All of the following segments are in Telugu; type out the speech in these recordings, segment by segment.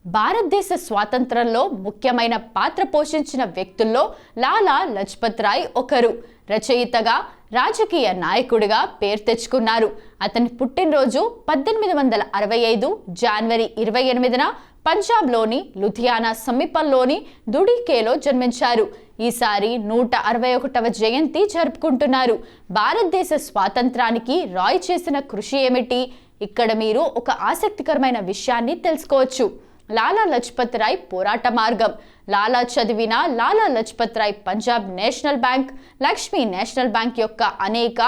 భారతదేశ స్వాతంత్రంలో ముఖ్యమైన పాత్ర పోషించిన వ్యక్తుల్లో లాలా లజపత్ రాయ్ ఒకరు. రచయితగా, రాజకీయ నాయకుడిగా పేరు తెచ్చుకున్నారు. అతని పుట్టినరోజు 1865 జనవరి 28న పంజాబ్లోని లుధియానా సమీపంలోని దుడికేలో జన్మించారు. ఈసారి 161వ జయంతి జరుపుకుంటున్నారు. భారతదేశ స్వాతంత్రానికి రాయ్ చేసిన కృషి ఏమిటి? ఇక్కడ మీరు ఒక ఆసక్తికరమైన విషయాన్ని తెలుసుకోవచ్చు. లాలా లజపత్ రాయ్ పోరాట మార్గం. లాలా చదివిన Lala Lajpat Rai Punjab national bank, Lakshmi national bank యొక్క అనేక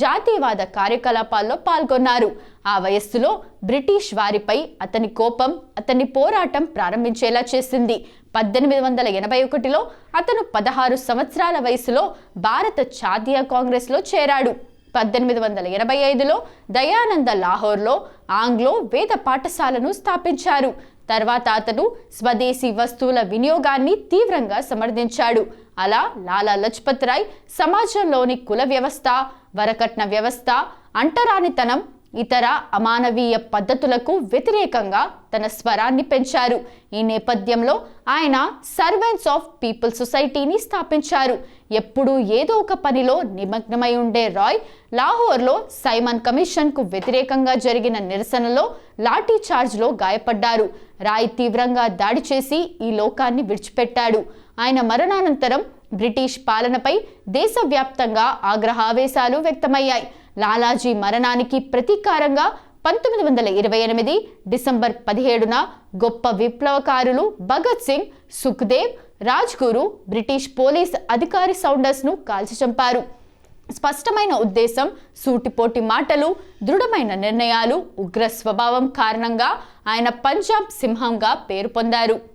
జాతీయవాద కార్యకలాపాల్లో పాల్గొన్నారు. ఆ వయస్సులో బ్రిటిష్ వారిపై అతని కోపం అతని పోరాటం ప్రారంభించేలా చేసింది. 1881లో అతను 16 సంవత్సరాల వయసులో భారత జాతీయ కాంగ్రెస్లో చేరాడు. 1885లో దయానంద లాహోర్లో ఆంగ్లో వేద పాఠశాలను స్థాపించారు. తర్వాత అతను స్వదేశీ వస్తువుల వినియోగాన్ని తీవ్రంగా సమర్థించాడు. అలా లాలా లజపత్ రాయ్ సమాజంలోని కుల వ్యవస్థ, వరకట్న వ్యవస్థ, అంటరానితనం, ఇతర అమానవీయ పద్ధతులకు వ్యతిరేకంగా తన స్వరాన్ని పెంచారు. ఈ నేపథ్యంలో ఆయన సర్వెంట్స్ ఆఫ్ పీపుల్ సొసైటీని స్థాపించారు. ఎప్పుడూ ఏదో ఒక పనిలో నిమగ్నమై ఉండే రాయ్ లాహోర్లో సైమన్ కమిషన్కు వ్యతిరేకంగా జరిగిన నిరసనలో లాఠీ చార్జ్లో గాయపడ్డారు. రాయ్ తీవ్రంగా దాడి చేసి ఈ లోకాన్ని విడిచిపెట్టాడు. ఆయన మరణానంతరం బ్రిటిష్ పాలనపై దేశవ్యాప్తంగా ఆగ్రహావేశాలు వ్యక్తమయ్యాయి. లాలాజీ మరణానికి ప్రతీకారంగా 1928 డిసెంబర్ 17న గొప్ప విప్లవకారులు భగత్ సింగ్, సుఖ్దేవ్, రాజ్గురు బ్రిటిష్ పోలీస్ అధికారి సౌండర్స్ను కాల్చి చంపారు. స్పష్టమైన ఉద్దేశం, సూటిపోటి మాటలు, దృఢమైన నిర్ణయాలు, ఉగ్ర స్వభావం కారణంగా ఆయన పంజాబ్ సింహంగా పేరు పొందారు.